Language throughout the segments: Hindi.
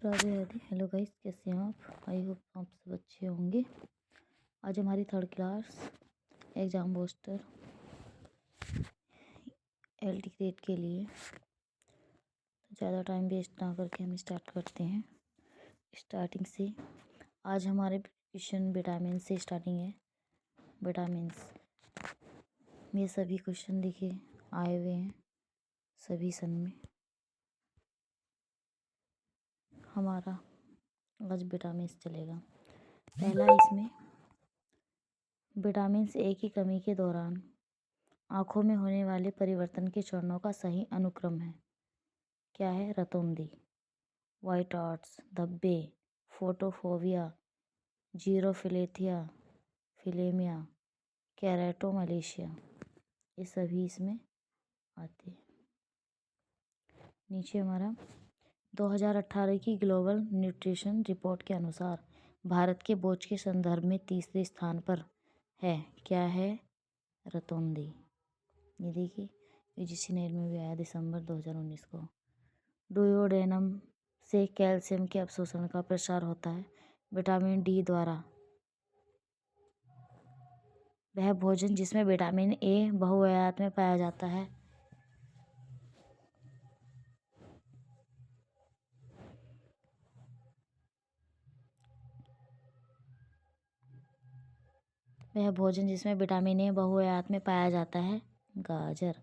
राधे राधे। हेलो गाइस, कैसे हैं आप? आई होप आप सब अच्छे होंगे। आज हमारी third class exam poster LT grade के लिए ज़्यादा टाइम वेस्ट ना करके हम स्टार्ट करते हैं स्टार्टिंग से। आज हमारे क्वेश्चन विटामिन से स्टार्टिंग है। विटामिन्स में सभी क्वेश्चन देखिए आए हुए हैं सभी सन में। हमारा आज विटामिन्स चलेगा। पहला इसमें विटामिन ए की कमी के दौरान आँखों में होने वाले परिवर्तन के चरणों का सही अनुक्रम है। क्या है? रतौंधी, वाइट आर्ट्स, धब्बे, फोटोफोबिया, जीरोफिलेथिया, फिलेमिया, केराटोमलेशिया, ये सभी इसमें आते हैं। नीचे हमारा 2018 की ग्लोबल न्यूट्रिशन रिपोर्ट के अनुसार भारत के बोझ के संदर्भ में तीसरे स्थान पर है। क्या है? रतौंधी। ये देखिए यूजीसी नेट में भी आया दिसंबर 2019 को। डुओडेनम से कैल्शियम के अवशोषण का प्रसार होता है विटामिन डी द्वारा। वह भोजन जिसमें विटामिन ए बहुआयात में पाया जाता है गाजर।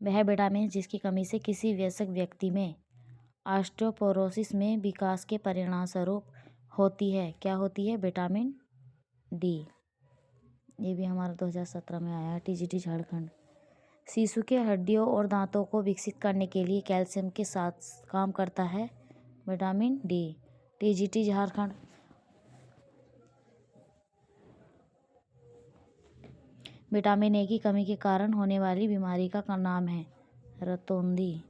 वह विटामिन जिसकी कमी से किसी वयस्क व्यक्ति में ऑस्टियोपोरोसिस में विकास के परिणामस्वरूप होती है। क्या होती है? Vitamin D. ये भी हमारा 2017 में आया टीजीटी झारखंड। शिशु के हड्डियों और दांतों को विकसित करने के लिए कैल्शियम के साथ काम करता है vitamin D. TGT Jharkhand. Vitamin A की कमी के कारण होने वाली बीमारी का नाम है रतौंधी।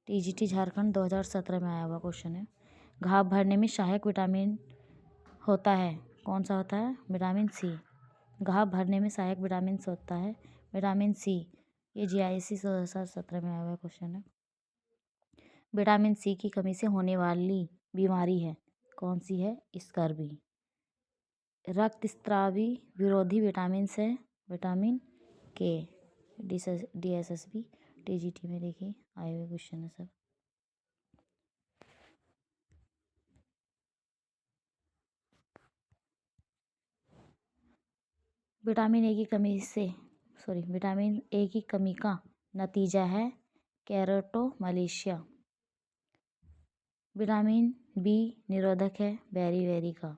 टीजीटी झारखंड 2017 में आया हुआ क्वेश्चन है। घाव भरने में सहायक विटामिन होता है। कौन सा होता है? Vitamin C. घाव भरने में सहायक विटामिन होता है विटामिन सी। ये जीआईसी 2017 में आया हुआ क्वेश्चन है। विटामिन सी की कमी से होने वाली बीमारी है। कौन सी है? स्कर्वी। रक्तस्रावी विरोधी विटामिन से विटामिन के। डीएसएसबी टीजीटी में देखिए आए हुए क्वेश्चन है सब। विटामिन ए की कमी का नतीजा है केराटोमलेशिया। विटामिन बी निरोधक है बेरी का।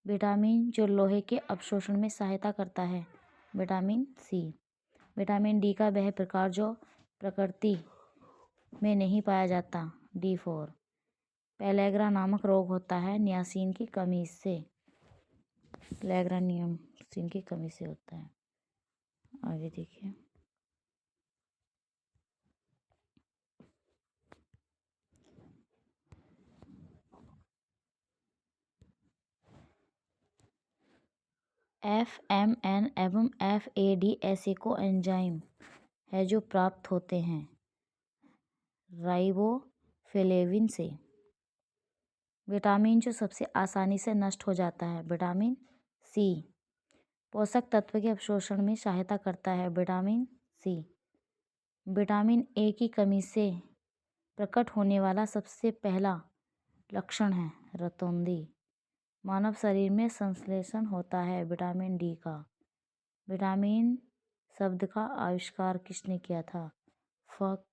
विटामिन जो लोहे के अवशोषण में सहायता करता है विटामिन सी। विटामिन डी का वह प्रकार जो प्रकृति में नहीं पाया जाता D4। पेलेग्रा नामक रोग होता है नियासिन की कमी से। पेलेग्रा नियासिन की कमी से होता है। आगे देखिए FMN एवं FAD ऐसे को एंजाइम है जो प्राप्त होते हैं राइबोफ्लेविन से। विटामिन जो सबसे आसानी से नष्ट हो जाता है विटामिन सी। पोषक तत्व के अवशोषण में सहायता करता है विटामिन सी। विटामिन ए की कमी से प्रकट होने वाला सबसे पहला लक्षण है रतौंधी। मानव शरीर में संश्लेषण होता है विटामिन डी का। विटामिन शब्द का आविष्कार किसने किया था? फक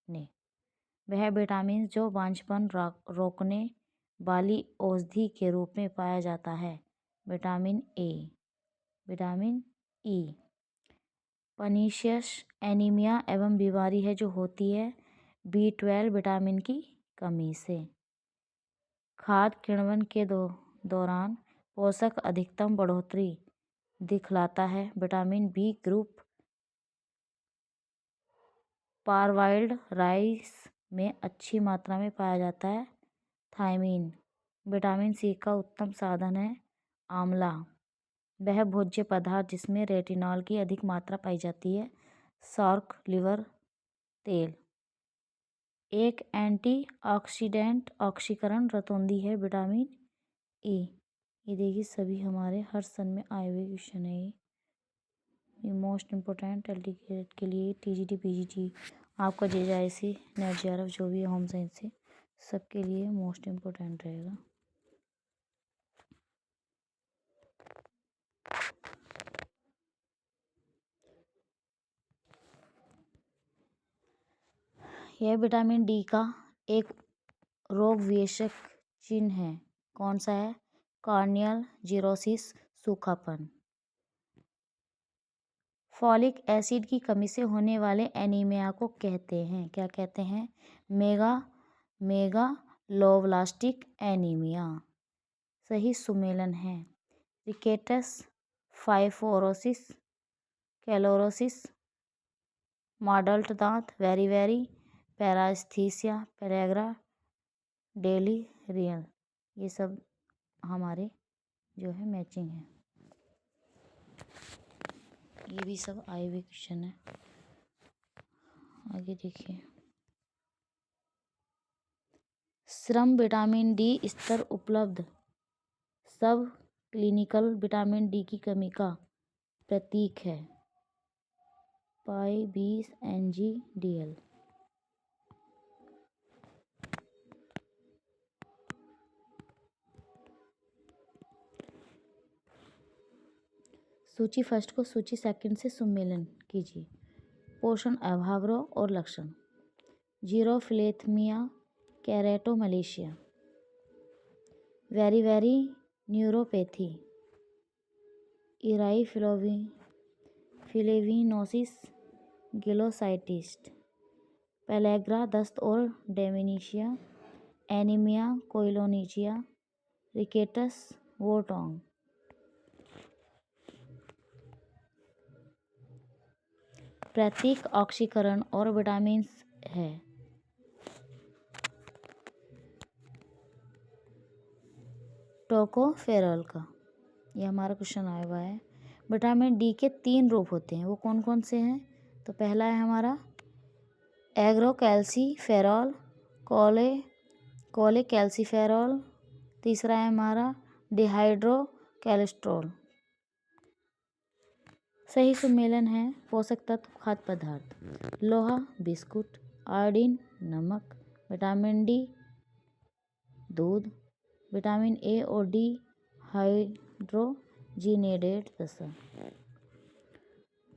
ने। वह विटामिन जो बांझपन रोकने वाली औषधि के रूप में पाया जाता है vitamin A. Vitamin E pernicious anaemia एवं बीमारी है जो होती है B12 विटामिन की कमी से। खाद्य किण्वन के दौरान पोषक अधिकतम बढ़ोतरी दिखलाता है विटामिन बी ग्रुप। पारवाइल्ड राइस में अच्छी मात्रा में पाया जाता है थायमीन। विटामिन सी का उत्तम साधन है आंवला। वह भोज्य पदार्थ जिसमें रेटिनॉल की अधिक मात्रा पाई जाती है शार्क लिवर तेल। एक एंटीऑक्सीडेंट ऑक्सीकरण रतौंधी है विटामिन ए। ये देखिए सभी हमारे हर सन में आए हुए क्वेश्चन है ये मोस्ट इम्पोर्टेंट एलटीकेट के लिए टीजीटी पीजीटी आपका जेएससी नेट जेआरएफ जो भी है होम साइंस से सबके लिए मोस्ट इम्पोर्टेंट रहेगा। यह विटामिन डी का एक रोग विशेषक चिन्ह है। कौन सा है? कॉर्नियल जीरोसिस, सूखापन। फॉलिक एसिड की कमी से होने वाले एनीमिया को कहते हैं, क्या कहते हैं? Megaloblastic anaemia. सही सुमेलन है रिकेटस, फाइब्रोसिस, कैलोरोसिस, मॉडल्ट दांत, वेरी पैरास्थीसिया, पेरेग्रा, डेलिरियल। ये सब हमारे जो है मैचिंग है। ये भी सब आए हुए क्वेश्चन है। आगे देखिए श्रम विटामिन डी स्तर उपलब्ध सब क्लिनिकल विटामिन डी की कमी का प्रतीक है। पाई 20 NG/DL। सूची फर्स्ट को सूची सेकंड से सुमेलन कीजिए। पोषण अभाव रोग और लक्षण। जीरोफिलेथमिया कैरेटोमलेशिया, वेरी न्यूरोपैथी, इराई फिलेविनोसिस, गिलोसाइटिस, पेलेग्रा दस्त और डेमेनिशिया, एनीमिया कोइलोनिचिया, रिकेटस वोटोंग। प्रतीक ऑक्सीकरण और विटामिन है। टोकोफेरॉल का ये हमारा क्वेश्चन आया हुआ है। विटामिन डी के 3 रूप होते हैं, वो कौन कौन से हैं? तो पहला है हमारा एग्रोकैल्सीफेरॉल, कोलेकैल्सीफेरॉल। तीसरा है हमारा डिहाइड्रोकोलेस्ट्रॉल। सही सुमेलन है पोषक तत्व खाद्य पदार्थ। लोहा बिस्कुट, आयोडीन नमक, विटामिन डी दूध, विटामिन ए और डी हाइड्रोजिनेटेड वसा।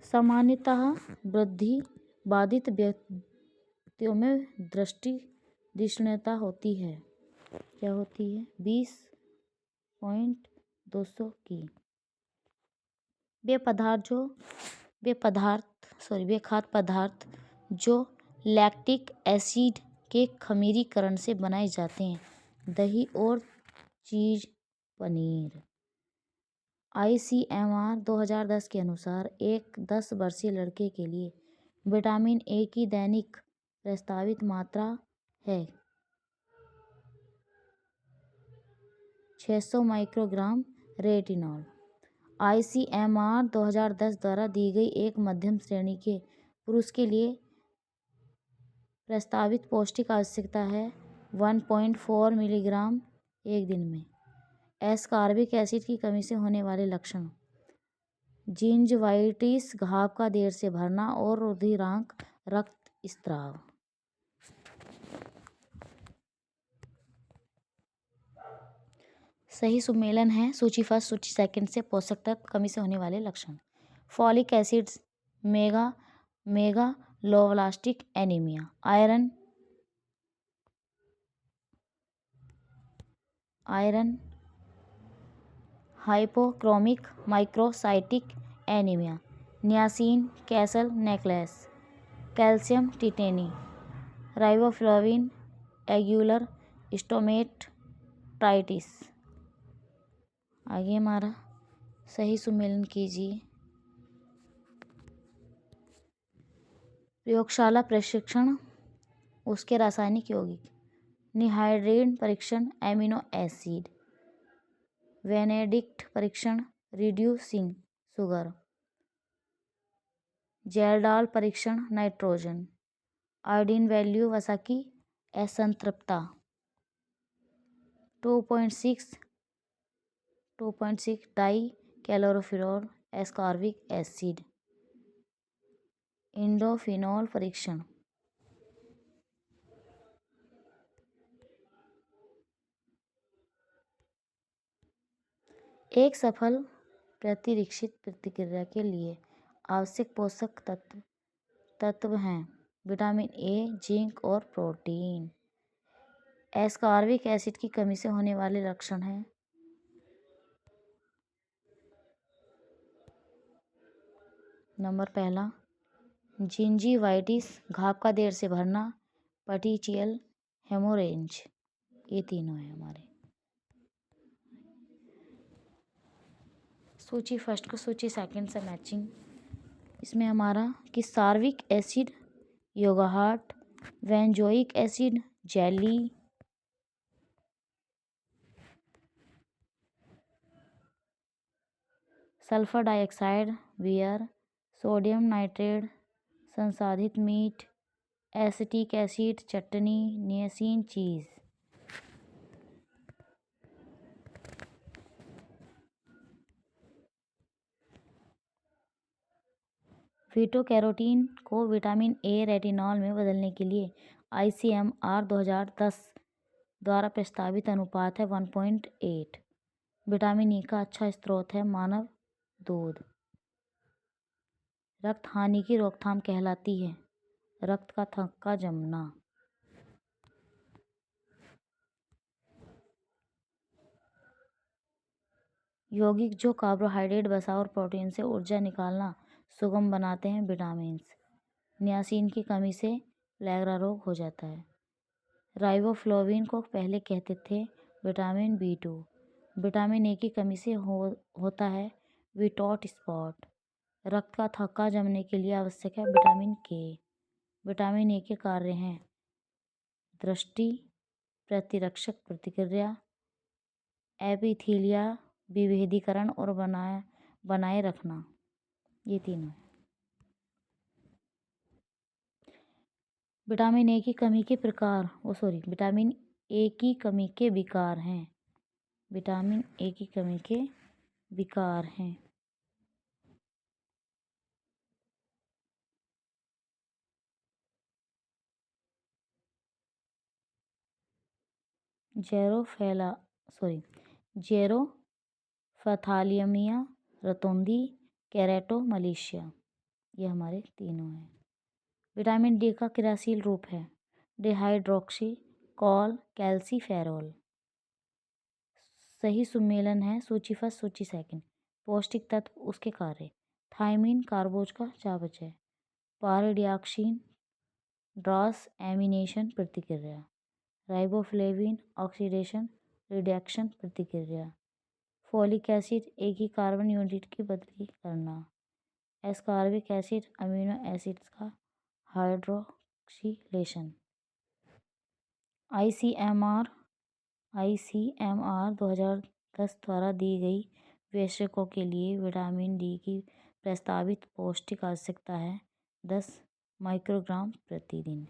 सामान्यतः वृद्धि बाधित व्यक्तियों में दृष्टि तीक्ष्णता होती है। क्या होती है? 20.200 की। वे खाद्य पदार्थ जो लैक्टिक एसिड के खमीरीकरण से बनाए जाते हैं, दही और चीज, पनीर। ICMR 2010 के अनुसार एक 10 वर्षीय लड़के के लिए विटामिन ए की दैनिक प्रस्तावित मात्रा है 600 माइक्रोग्राम रेटिनॉल। ICMR 2010 द्वारा दी गई एक मध्यम श्रेणी के पुरुष के लिए प्रस्तावित पौष्टिक आवश्यकता है 1.4 मिलीग्राम एक दिन में। एस्कॉर्बिक एसिड की कमी से होने वाले लक्षण। जिंजवाइटिस, घाव का देर से भरना और रुधिरांक रक्तस्राव। सही सुमेलन है सूची फर्स्ट सूची सेकंड से पोषक तत्व कमी से होने वाले लक्षण। Folic acid, megaloblastic anaemia, iron hypochromic microcytic anaemia, niacin casal necklace, calcium tetany, riboflavin angular stomatitis. आगे हमारा सही सुमेलन कीजिए। प्रयोगशाला परीक्षण उसके रासायनिक यौगिक। निहाइड्रेट परीक्षण एमिनो एसिड, बेनेडिक्ट परीक्षण रिड्यूसिंग शुगर, जेरडाल परीक्षण नाइट्रोजन, आयोडीन वैल्यू वसा की असंतृप्ता। 2.6 डाई कैलोरोफिनॉल एस्कॉर्बिक एसिड। इंडोफिनॉल परीक्षण। एक सफल प्रतिरक्षित प्रतिक्रिया के लिए आवश्यक पोषक तत्व हैं विटामिन ए, जिंक और प्रोटीन। एस्कॉर्बिक एसिड की कमी से होने वाले लक्षण हैं नंबर पहला जिंजीवाइटिस, घाव का देर से भरना, पेटिचियल हेमोरेज। ये तीनों हैं हमारे। सूची फर्स्ट को सूची सेकंड से मैचिंग। इसमें हमारा कि sorbic acid yoghurt, benzoic acid jelly, sulphur dioxide beer, sodium nitrate संसाधित meat, acetic acid chutney, niacin cheese. Beta carotene को विटामिन ए रेटिनॉल में बदलने के लिए ICMR 2010 द्वारा प्रस्तावित अनुपात है 1.8। विटामिन ई का अच्छा स्रोत है मानव दूध। रक्त हानि की रोकथाम कहलाती है रक्त का थक्का जमना। यौगिक जो कार्बोहाइड्रेट, वसा और प्रोटीन से ऊर्जा निकालना सुगम बनाते हैं विटामिन। नियासिन की कमी से प्लेगरा रोग हो जाता है। राइबोफ्लोविन को पहले कहते थे विटामिन B2। विटामिन ए की कमी से होता है विटॉट स्पॉट। रक्त का थक्का जमने के लिए आवश्यक है विटामिन के। विटामिन ए के कार्य हैं दृष्टि, प्रतिरक्षक प्रतिक्रिया, एपिथीलिया विभेदीकरण और बनाए रखना। ये तीनों। विटामिन ए की कमी के प्रकार विटामिन ए की कमी के विकार हैं। विटामिन ए की कमी के विकार हैं जेरोफथालियमिया रतौंदी, केरेटोमलेशिया। ये हमारे तीनों हैं। विटामिन डी का क्रियाशील रूप है डिहाइड्रोक्सी कॉल कैल्सीफेरॉल। सही सुमेलन है सूची फर्स्ट सूची सेकंड। पौष्टिक तत्व उसके कार्य थायमिन कार्बोज का चावच है। पारिडियाक्सिन ड्रॉस एमिनेशन प्रतिक्रिया। राइबोफ्लेविन ऑक्सीडेशन रिडक्शन प्रतिक्रिया। फोलिक एसिड एक ही कार्बन यूनिट की बदली करना। एस्कॉर्बिक एसिड अमीनो एसिड्स का हाइड्रोक्सिलेशन। ICMR 2010 द्वारा दी गई वयस्कों के लिए विटामिन डी की प्रस्तावित पौष्टिक आवश्यकता है 10 माइक्रोग्राम प्रतिदिन।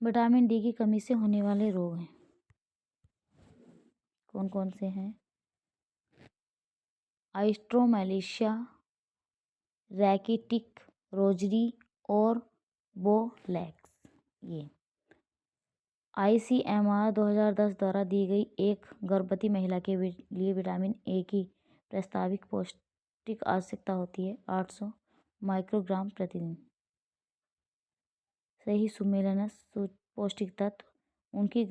विटामिन डी की कमी से होने वाले रोग हैं कौन कौन से हैं? आइस्ट्रोमलेशिया, रैकेटिक रोजरी और बोलैक्स। ये ICMR 2010 द्वारा दी गई एक गर्भवती महिला के लिए विटामिन ए की प्रस्तावित पौष्टिक आवश्यकता होती है 800 माइक्रोग्राम प्रतिदिन। सही सुमेलन है पौष्टिक तत्व उनकी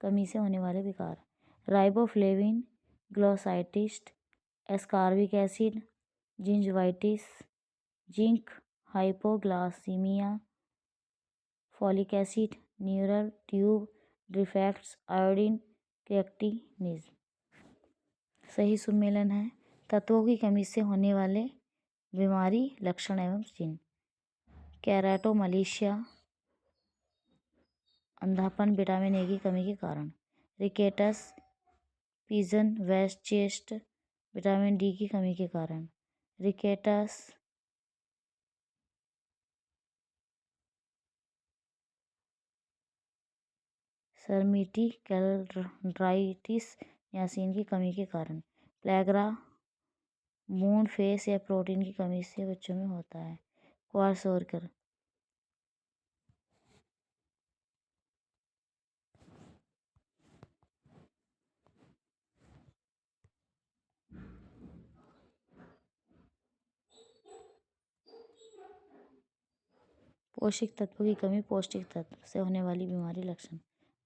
कमी से होने वाले विकार riboflavin, glossitis, ascorbic acid, gingivitis, zinc, hypoglycaemia, folic acid, neural tube defects, iodine creatinine. सही सुमेलन है तत्वों की कमी से होने वाले बीमारी लक्षण एवं चिन्ह केराटोमलेशिया अंधापन विटामिन ए की कमी के कारण। रिकेटस, पिजन वेस्ट चेस्ट विटामिन डी की कमी के कारण। रिकेटस, सरमिटी कैल्ड्राइटिस, नियासिन की कमी के कारण। प्लेग्रा, मून फेस या प्रोटीन की कमी से बच्चों में होता है। क्वार्सोरकर, पौष्टिक तत्व की कमी, पौष्टिक तत्व से होने वाली बीमारी लक्षण।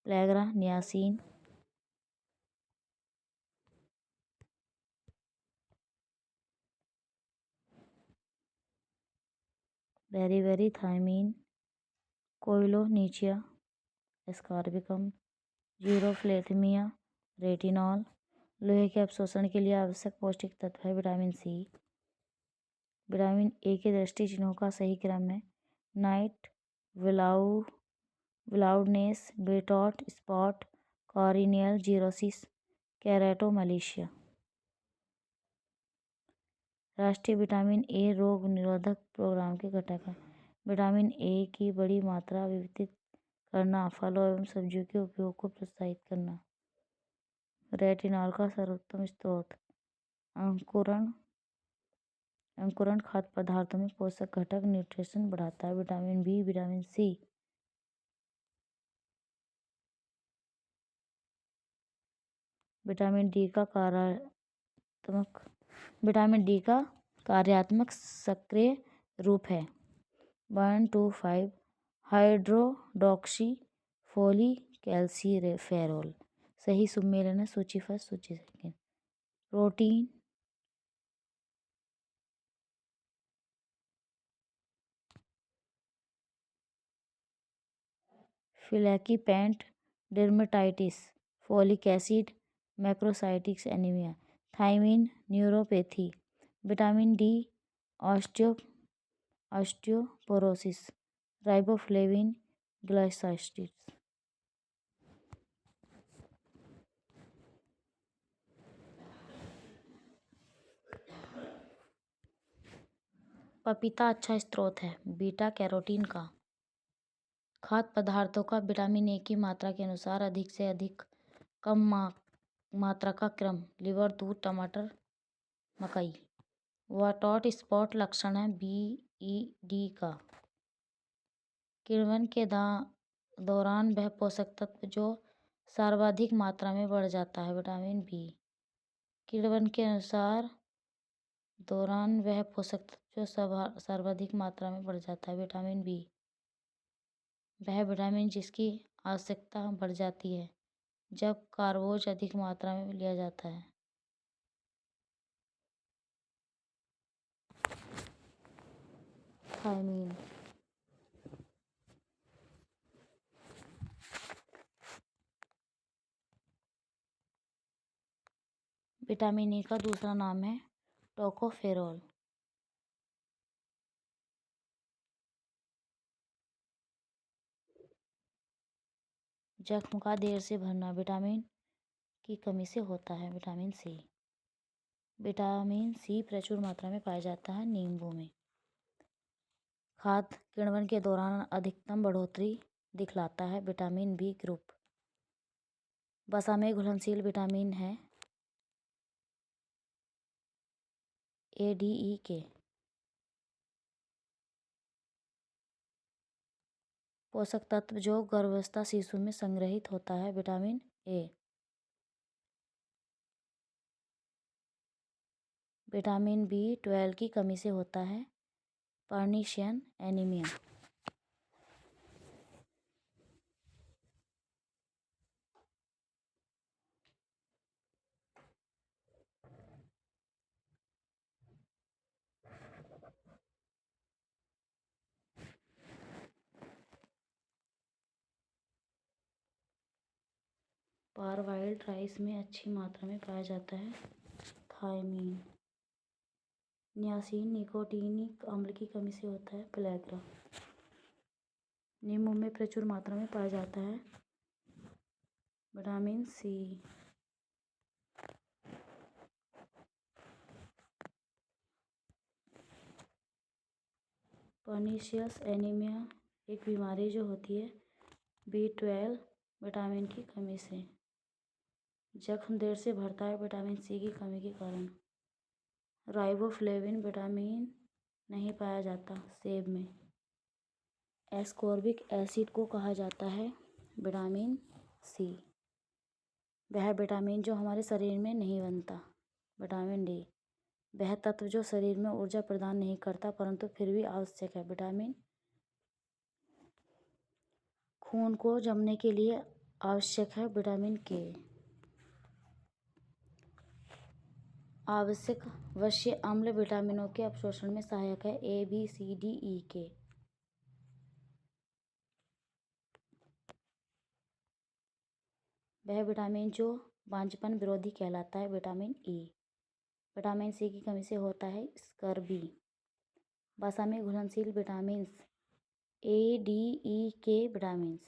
Pellagra, niacin, beriberi, thiamine, koilonychia, ascorbic, xerophthalmia, retinol. लोहे के अवशोषण के लिए आवश्यक पौष्टिक तत्व है विटामिन सी। विटामिन ए के दृष्टि चिन्हों का सही क्रम है। Night blindness, Bitot spot, corneal xerosis, keratomalacia. राष्ट्रीय विटामिन ए रोग निरोधक प्रोग्राम के घटक है। विटामिन ए की बड़ी मात्रा वितरित करना, फलों एवं सब्जियों के उपयोग को प्रोत्साहित करना। रेटिनॉल का सर्वोत्तम स्रोत। अंकुरण खाद्य पदार्थों में पोषक घटक, न्यूट्रिशन बढ़ाता है। Vitamin B, vitamin C. Vitamin D का कार्यात्मक सक्रिय रूप है 1,2,5 हाइड्रोडॉक्सी फोलीकैल्सिफेरॉल। सही सुमेलन है सूची फर्स्ट, सूची second. Protein, flaky paint dermatitis, folic acid, macrocytics anaemia. Thiamine, neuropathy. Vitamin D, osteoporosis. Riboflavin, glycosides. पपीता अच्छा स्रोत है बीटा कैरोटीन का। खाद्य पदार्थों का विटामिन ए की मात्रा के अनुसार अधिक से अधिक कम मात्रा का क्रम। लिवर, दूध, टमाटर, मकई। वाटॉट स्पॉट लक्षण है बीईडी का। किण्वन के दौरान वह पोषक तत्व जो सर्वाधिक मात्रा में बढ़ जाता है विटामिन बी। किण्वन के अनुसार दौरान वह पोषक तत्व जो सर्वाधिक मात्रा में बढ़ जाता है विटामिन बी। वह विटामिन जिसकी आवश्यकता बढ़ जाती है जब कार्बोज अधिक मात्रा में लिया जाता है। थायमीन, विटामिन ए का दूसरा नाम है टोकोफेरोल। जख्म का देर से भरना विटामिन की कमी से होता है। Vitamin C. विटामिन सी प्रचुर मात्रा में पाया जाता है नींबू में। खाद्य किण्वन के दौरान अधिकतम बढ़ोतरी दिखलाता है विटामिन बी ग्रुप। वसा में घुलनशील विटामिन है ए, डी, ई के। पोषक तत्व जो गर्भावस्था शिशु में संग्रहित होता है विटामिन ए। विटामिन बी 12 की कमी से होता है पर्निशियन एनीमिया। पारवाइल्ड राइस में अच्छी मात्रा में पाया जाता है थायमीन। नियासिन निकोटीनिक अम्ल की कमी से होता है प्लेग्रा। नींबू में प्रचुर मात्रा में पाया जाता है विटामिन सी। पर्नीशियस एनीमिया एक बीमारी जो होती है B12 विटामिन की कमी से। जख्म देर से भरता है विटामिन सी की कमी के कारण। राइबोफ्लेविन विटामिन नहीं पाया जाता सेब में। एस्कॉर्बिक एसिड को कहा जाता है विटामिन सी। वह विटामिन जो हमारे शरीर में नहीं बनता। विटामिन डी वह तत्व जो शरीर में ऊर्जा प्रदान नहीं करता परंतु फिर भी आवश्यक है। विटामिन खून को जमने के लिए आवश्यक है। विटामिन के आवश्यक वश्य अम्ल विटामिनों के अवशोषण में सहायक है। A B C D E के। वह विटामिन जो बांझपन विरोधी कहलाता है विटामिन ई। विटामिन सी की कमी से होता है स्कर्वी। वसा में घुलनशील विटामिन A D E के विटामिन।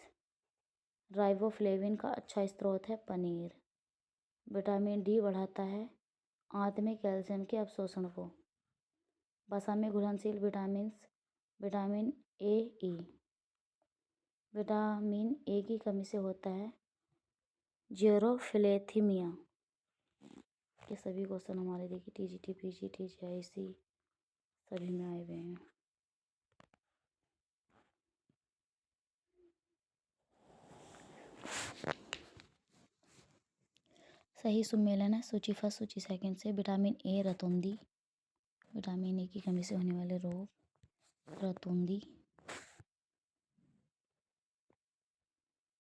राइबोफ्लेविन का अच्छा स्रोत है पनीर। विटामिन डी बढ़ाता है आंत में कैल्शियम के अवशोषण को। वसा में घुलनशील vitamin A E. Vitamin A की कमी से होता है ज़ीरोफिलेथीमिया। ये सभी क्वेश्चन हमारे देखिए TGT PGT JIC सभी में आए हुए हैं। सही सुमेलन है सूची फर्स्ट सूची सेकंड से। Vitamin A रतौंधी। विटामिन ए की कमी से होने वाले रोग रतौंधी।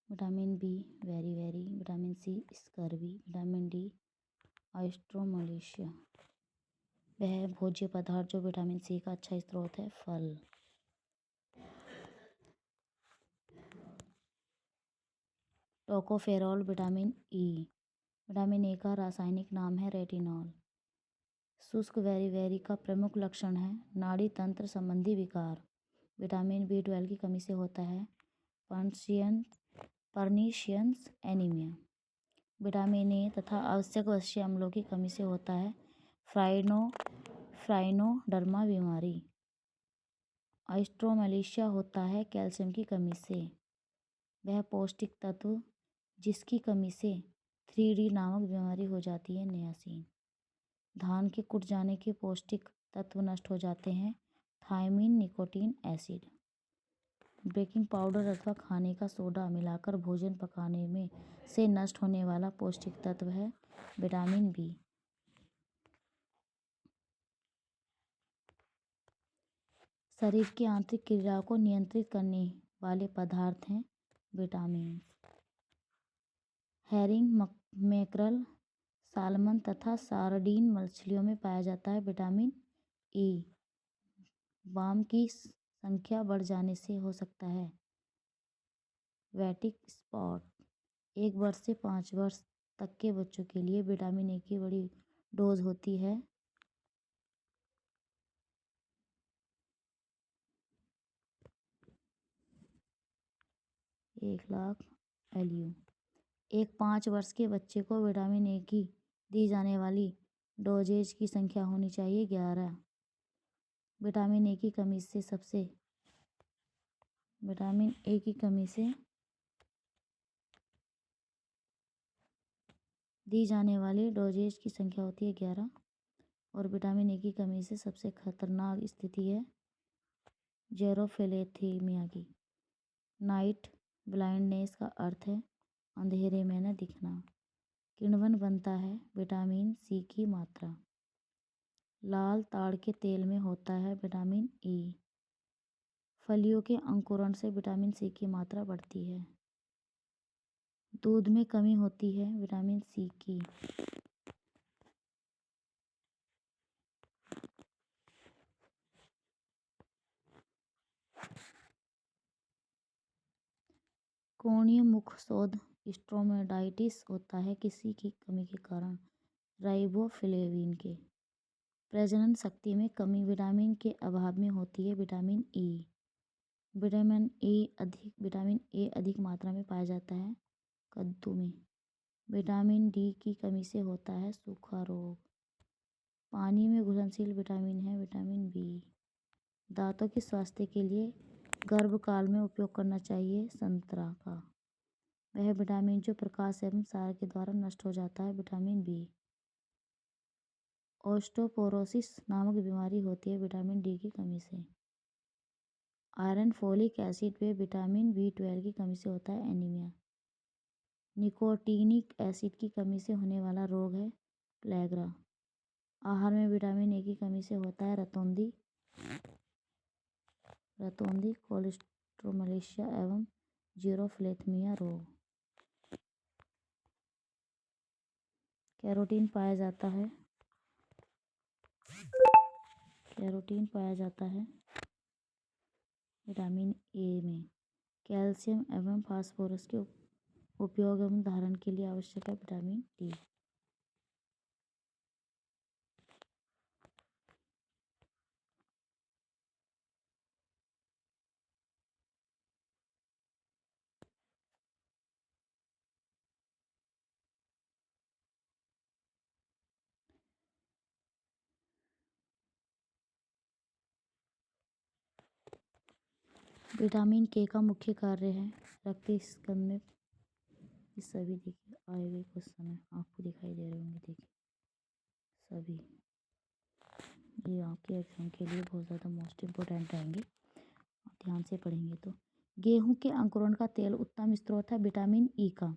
विटामिन बी वेरी वेरी। Vitamin C scurvy. Vitamin D osteomalacia. वह भोज्य पदार्थ जो विटामिन सी का अच्छा स्रोत है फल। Tocopherol vitamin E. Vitamin A का रासायनिक नाम है रेटिनॉल। शुष्क वेरी का प्रमुख लक्षण है नाड़ी तंत्र संबंधी विकार। विटामिन B12 की कमी से होता है पर्नीशियस एनीमिया। विटामिन ए तथा आवश्यक वश्य अम्लों की कमी से होता है फ्राइनोडर्मा बीमारी। ऑस्ट्रोमलेशिया होता है कैल्शियम की कमी से। वह पौष्टिक तत्व जिसकी कमी से 3D नामक बीमारी हो जाती है नियासिन। धान के कुट जाने के पौष्टिक तत्व नष्ट हो जाते हैं thiamine nicotine acid. Baking powder अथवा खाने का सोडा मिलाकर भोजन पकाने में से नष्ट होने वाला पौष्टिक तत्व है विटामिन बी। शरीर की आंतरिक क्रियाओं को नियंत्रित करने वाले पदार्थ हैं विटामिन। हेरिंग मैकरल सालमन तथा सारडीन मछलियों में पाया जाता है विटामिन ई। वाम की संख्या बढ़ जाने से हो सकता है वेटिक स्पॉट। 1 वर्ष से 5 वर्ष तक के बच्चों के लिए विटामिन ए की बड़ी डोज होती है 1,00,000 LU। एक 5 वर्ष के बच्चे को विटामिन ए की दी जाने वाली डोजेज की संख्या होनी चाहिए 11। विटामिन ए की कमी से दी जाने वाली डोजेज की संख्या होती है 11। और विटामिन ए की कमी से सबसे खतरनाक स्थिति है ज़ीरोफिलेथीमिया की। नाइट ब्लाइंडनेस का अर्थ है अंधेरे में न दिखना। किण्वन बनता है विटामिन सी की मात्रा। लाल ताड़ के तेल में होता है विटामिन ई। फलियों के अंकुरण से विटामिन सी की मात्रा बढ़ती है। दूध में कमी होती है विटामिन सी की। कोणीय मुख शोथ स्ट्रोमेटाइटिस होता है किसी की कमी के कारण राइबोफ्लेविन के। प्रजनन शक्ति में कमी विटामिन के अभाव में होती है विटामिन ई। विटामिन ए अधिक मात्रा में पाया जाता है कद्दू में। विटामिन डी की कमी से होता है सूखा रोग। पानी में घुलनशील विटामिन है विटामिन बी। दांतों के स्वास्थ्य के लिए गर्भकाल में उपयोग करना चाहिए संतरा का। वह विटामिन जो प्रकाश एवं सार के द्वारा नष्ट हो जाता है। Vitamin B. ओस्टोपोरोसिस नामक बीमारी होती है विटामिन डी की कमी से। आयरन, फोलिक एसिड व विटामिन B12 की कमी से होता है एनीमिया। निकोटीनिक एसिड की कमी से होने वाला रोग है प्लेग्रा। आहार में विटामिन ए की कमी से होता है रतौंधी, कोलेस्ट्रोमलेशिया एवं जीरोफ्लेथमिया रोग। कैरोटीन पाया जाता है विटामिन ए में। कैल्शियम एवं फास्फोरस के उपयोग एवं धारण के लिए आवश्यक है विटामिन डी। विटामिन के का मुख्य कार्य है रक्त स्कंद में। ये सभी देखिए आए हुए क्वेश्चन है, आपको दिखाई दे रहे होंगे। देखिए सभी ये आपके एग्जाम के लिए बहुत ज़्यादा मोस्ट इम्पोर्टेंट रहेंगे, आप ध्यान से पढ़ेंगे तो। गेहूं के अंकुरण का तेल उत्तम स्रोत है विटामिन ई का।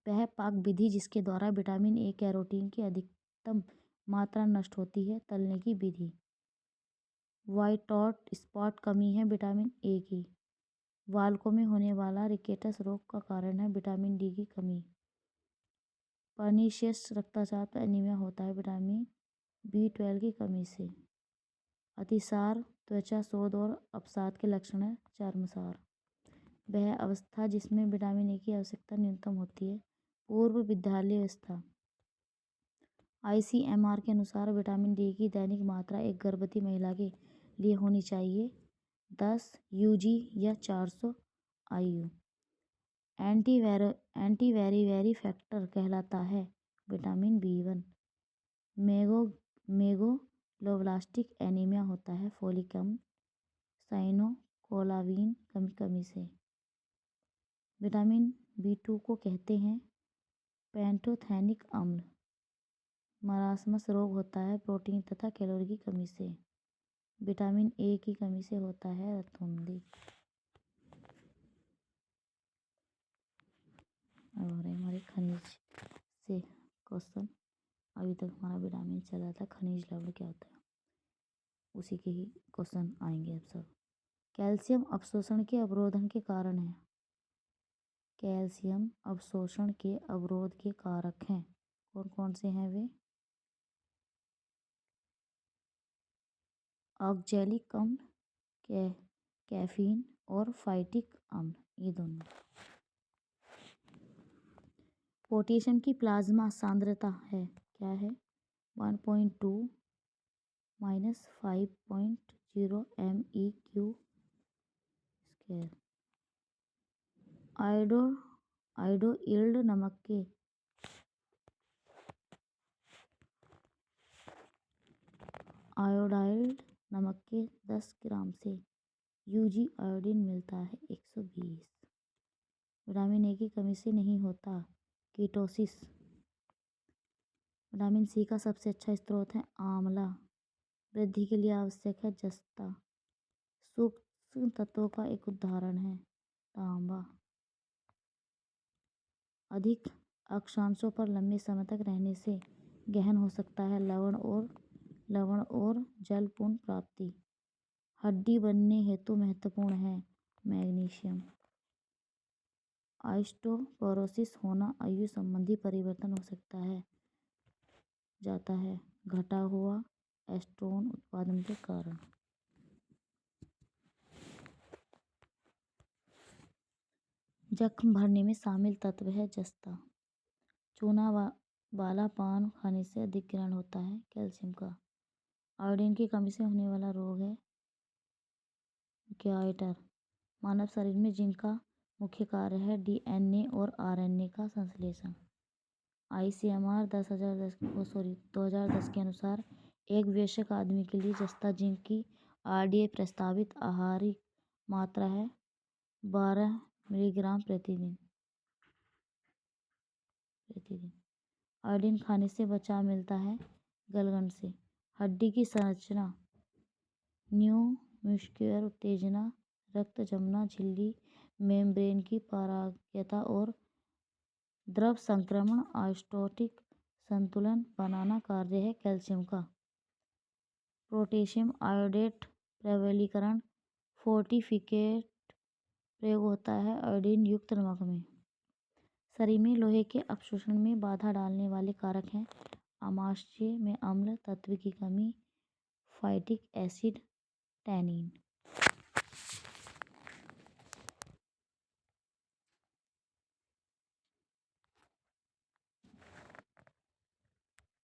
वह पाक विधि जिसके द्वारा विटामिन ए कैरोटीन की अधिकतम मात्रा नष्ट होती है। तलने की विधि। व्हाइट स्पॉट कमी है विटामिन ए की। बालकों में होने वाला रिकेटस रोग का कारण है विटामिन डी की कमी। पर्नीशियस रक्तचाप एनीमिया होता है विटामिन B12 की कमी से। अतिसार त्वचा शोथ और अवसाद के लक्षण है चर्मसार। वह अवस्था जिसमें विटामिन ए की आवश्यकता न्यूनतम होती है। पूर्व विद्यालय अवस्था। ICMR के अनुसार विटामिन डी की दैनिक मात्रा एक गर्भवती महिला के लिए होनी चाहिए 10 UG या 400 IU। एंटीवेरी फैक्टर कहलाता है विटामिन B1। मेगालोब्लास्टिक एनीमिया होता है फोलिक अम्ल साइनोकोलाविन कमी से। विटामिन B2 को कहते हैं पैंटोथेनिक अम्ल। मरासमस रोग होता है प्रोटीन तथा कैलोरी की कमी से। विटामिन ए की कमी से होता है रतौंधी। और हमारे खनिज से क्वेश्चन, अभी तक हमारा विटामिन चला था, खनिज लवण क्या होता है उसी के ही क्वेश्चन आएंगे अब सब। कैल्शियम अवशोषण के अवरोधन के कारण है। कैल्शियम अवशोषण के अवरोध के कारक हैं। कौन कौन से हैं वे? ऑक्जेलिक अम्ल, कैफीन और फाइटिक अम्ल, ये दोनों। पोटेशियम की प्लाज्मा सांद्रता है क्या है 1.2 - 5.0 MEq²। आयोडील्ड नमक के 10 ग्राम से UG आयोडीन मिलता है 120। विटामिन ए की कमी से नहीं होता कीटोसिस। विटामिन सी का सबसे अच्छा स्रोत है आंवला। वृद्धि के लिए आवश्यक है जस्ता। सूक्ष्म तत्वों का एक उदाहरण है तांबा। अधिक अक्षांशों पर लंबे समय तक रहने से गहन हो सकता है लवण और जल पुनः प्राप्ति। हड्डी बनने हेतु महत्वपूर्ण है मैग्नीशियम। ऑस्टियोपोरोसिस होना आयु संबंधी परिवर्तन हो सकता है जाता है घटा हुआ एस्ट्रोजन उत्पादन के कारण। जख्म भरने में शामिल तत्व है जस्ता। चूना वाला पान खाने से अधिक ग्रहण होता है कैल्शियम का। आयोडीन की कमी से होने वाला रोग है गॉइटर। मानव शरीर में जिनका मुख्य कार्य है DNA और RNA का संश्लेषण। ICMR 2010 के अनुसार एक वयस्क आदमी के लिए जस्ता जिंक की RDA प्रस्तावित आहारी मात्रा है 12 मिलीग्राम प्रतिदिन। आयोडीन खाने से बचाव मिलता है गलगंड से। हड्डी की संरचना, न्यूरोमस्कुलर उत्तेजना, रक्त जमना, झिल्ली मेम्ब्रेन की पारगम्यता और द्रव संक्रमण, ऑस्टियोटिक संतुलन बनाना कार्य है कैल्शियम का। पोटेशियम आयोडेट प्रबलीकरण फोर्टिफिकेट प्रयोग होता है आयोडीन युक्त नमक में। शरीर में लोहे के अवशोषण में बाधा डालने वाले कारक हैं आमाशय में अम्ल तत्व की कमी, फाइटिक एसिड, टैनिन।